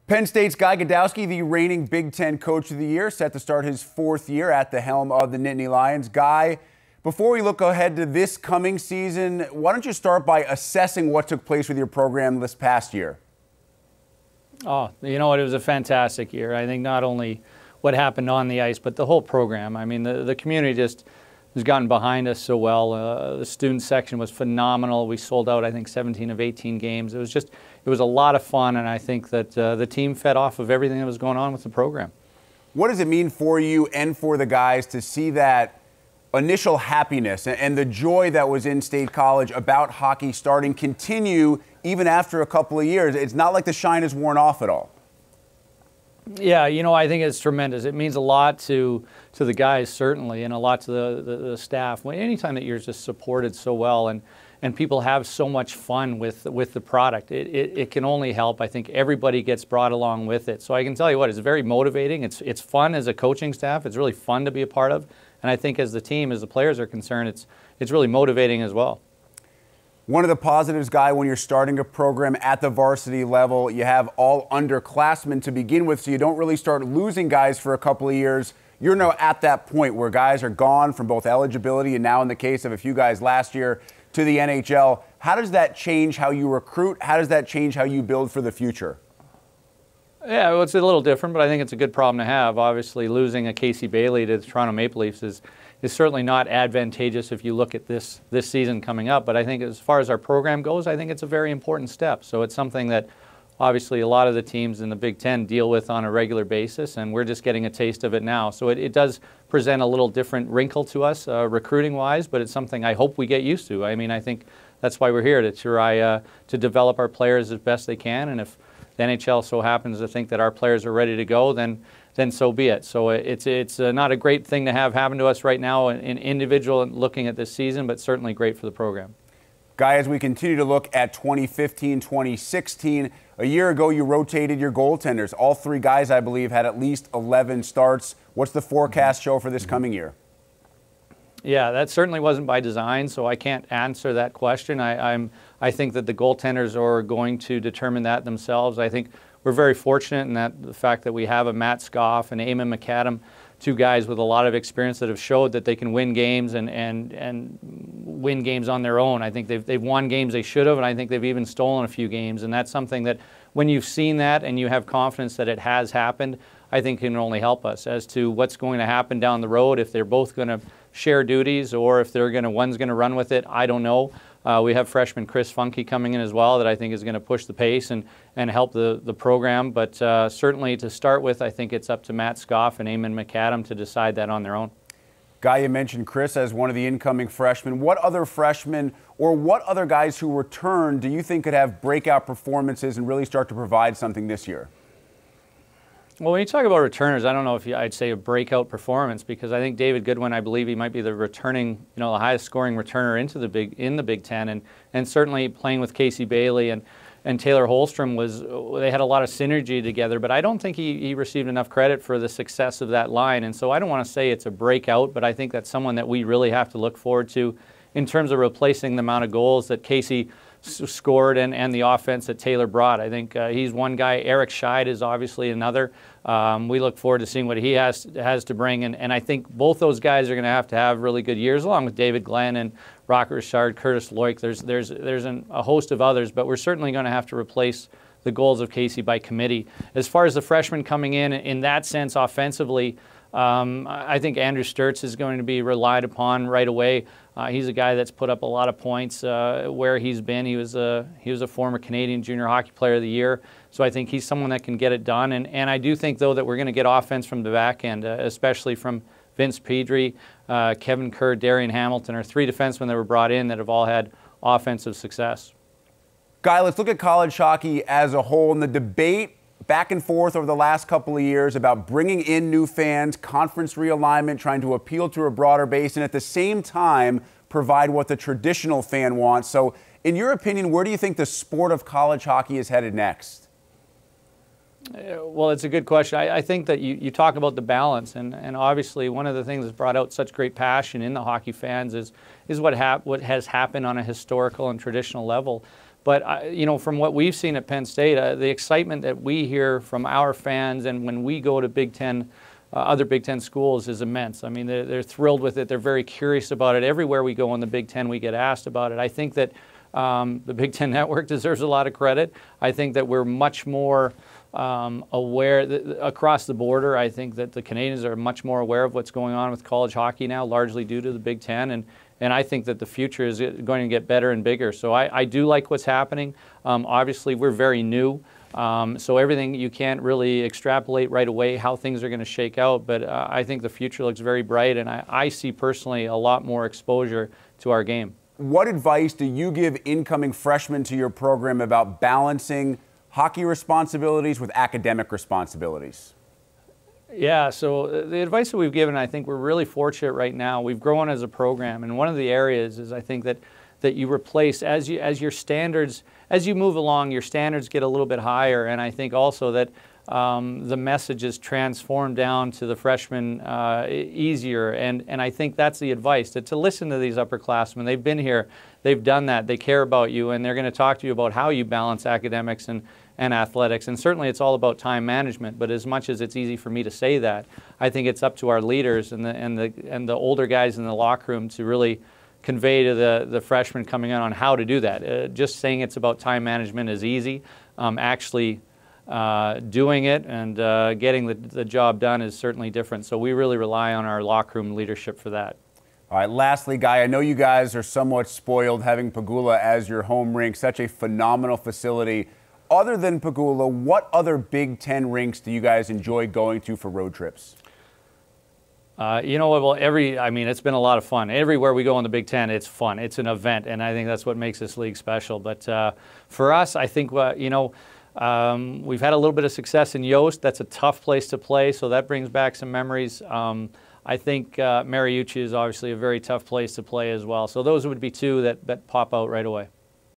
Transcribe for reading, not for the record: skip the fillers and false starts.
Penn State's Guy Gadowsky, the reigning Big Ten Coach of the Year, set to start his fourth year at the helm of the Nittany Lions. Guy, before we look ahead to this coming season, why don't you start by assessing what took place with your program this past year? Oh, you know what? It was a fantastic year. I think not only what happened on the ice, but the whole program. I mean, the community just has gotten behind us so well. The student section was phenomenal. We sold out, I think, 17 of 18 games. It was a lot of fun, and I think that the team fed off of everything that was going on with the program. What does it mean for you and for the guys to see that initial happiness and the joy that was in State College about hockey starting continue even after a couple of years? It's not like the shine has worn off at all. Yeah, you know, I think it's tremendous. It means a lot to the guys, certainly, and a lot to the staff. Anytime that you're just supported so well and people have so much fun with the product, it can only help. I think everybody gets brought along with it. So I can tell you what, it's very motivating. It's fun as a coaching staff. It's really fun to be a part of. And I think as the team, as the players are concerned, it's really motivating as well. One of the positives, Guy, when you're starting a program at the varsity level, you have all underclassmen to begin with, so you don't really start losing guys for a couple of years. You're now at that point where guys are gone from both eligibility and now in the case of a few guys last year to the NHL. How does that change how you recruit? How does that change how you build for the future? Yeah, well, it's a little different, but I think it's a good problem to have. Obviously, losing a Casey Bailey to the Toronto Maple Leafs is certainly not advantageous if you look at this season coming up. But I think as far as our program goes, I think it's a very important step. So it's something that obviously a lot of the teams in the Big Ten deal with on a regular basis, and we're just getting a taste of it now. So it does present a little different wrinkle to us recruiting-wise, but it's something I hope we get used to. I mean, I think that's why we're here, to try to develop our players as best they can, and if the NHL so happens to think that our players are ready to go, then so be it. So it's not a great thing to have happen to us right now in individual looking at this season, but certainly great for the program. Guy, as we continue to look at 2015, 2016, a year ago you rotated your goaltenders. All three guys, I believe, had at least 11 starts. What's the forecast show for this coming year? Yeah, that certainly wasn't by design, so I can't answer that question. I think that the goaltenders are going to determine that themselves. I think we're very fortunate in that the fact that we have a Matt Scoff and Eamon McAdam, two guys with a lot of experience that have showed that they can win games and win games on their own. I think they've won games they should have, and I think they've even stolen a few games. And that's something that when you've seen that and you have confidence that it has happened, I think can only help us. As to what's going to happen down the road, if they're both going to share duties or if one's going to run with it, I don't know. We have freshman Chris Funke coming in as well that I think is going to push the pace and help the program. But certainly to start with, I think it's up to Matt Scoff and Eamon McAdam to decide that on their own. Guy, you mentioned Chris as one of the incoming freshmen. What other freshmen or what other guys who return do you think could have breakout performances and really start to provide something this year? Well, when you talk about returners, I don't know if I'd say a breakout performance, because I think David Goodwin, I believe he might be the returning, the highest scoring returner in the Big Ten, and certainly playing with Casey Bailey and Taylor Holmstrom they had a lot of synergy together, but I don't think he received enough credit for the success of that line. And so I don't want to say it's a breakout, but I think that's someone that we really have to look forward to in terms of replacing the amount of goals that Casey scored and the offense that Taylor brought. I think he's one guy. Eric Scheid is obviously another. We look forward to seeing what he has to bring, and I think both those guys are going to have really good years, along with David Glenn and Rocket Richard, Curtis Loic. There's a host of others, but we're certainly going to have to replace the goals of Casey by committee. As far as the freshmen coming in that sense offensively, I think Andrew Sturts is going to be relied upon right away. He's a guy that's put up a lot of points where he's been. He was a former Canadian Junior Hockey Player of the Year, so I think he's someone that can get it done. And I do think, though, that we're going to get offense from the back end, especially from Vince Pedri, Kevin Kerr, Darian Hamilton, are three defensemen that were brought in that have all had offensive success. Guy, let's look at college hockey as a whole and the debate back and forth over the last couple of years about bringing in new fans, conference realignment, trying to appeal to a broader base, and at the same time provide what the traditional fan wants. So in your opinion, where do you think the sport of college hockey is headed next? Well, it's a good question. I think that you talk about the balance, and obviously one of the things that's brought out such great passion in the hockey fans is what has happened on a historical and traditional level. But you know, from what we've seen at Penn State, the excitement that we hear from our fans, and when we go to Big Ten, other Big Ten schools, is immense. I mean, they're thrilled with it. They're very curious about it. Everywhere we go in the Big Ten, we get asked about it. I think that the Big Ten Network deserves a lot of credit. I think that we're much more aware across the border. I think that the Canadians are much more aware of what's going on with college hockey now, largely due to the Big Ten, and I think that the future is going to get better and bigger. So I do like what's happening. Obviously, we're very new, so everything, you can't really extrapolate right away how things are going to shake out, but I think the future looks very bright, and I see personally a lot more exposure to our game. What advice do you give incoming freshmen to your program about balancing hockey responsibilities with academic responsibilities? Yeah, so the advice that we've given, I think we're really fortunate right now. We've grown as a program, and one of the areas is I think that you replace, as your standards, as you move along, your standards get a little bit higher, and I think also that the message is transformed down to the freshmen easier, and I think that's the advice, to listen to these upperclassmen. They've been here, they've done that, they care about you, and they're going to talk to you about how you balance academics and athletics. And certainly it's all about time management, but as much as it's easy for me to say that, I think it's up to our leaders and the older guys in the locker room to really convey to the freshmen coming in on how to do that. Just saying it's about time management is easy. Actually doing it and getting the job done is certainly different. So we really rely on our locker room leadership for that. All right, lastly, Guy, I know you guys are somewhat spoiled having Pegula as your home rink, such a phenomenal facility. Other than Pegula, what other Big Ten rinks do you guys enjoy going to for road trips? You know what? Well, it's been a lot of fun. Everywhere we go in the Big Ten, it's fun. It's an event, and I think that's what makes this league special. But for us, I think, we've had a little bit of success in Yost. That's a tough place to play, so that brings back some memories. I think Mariucci is obviously a very tough place to play as well. So those would be two that pop out right away.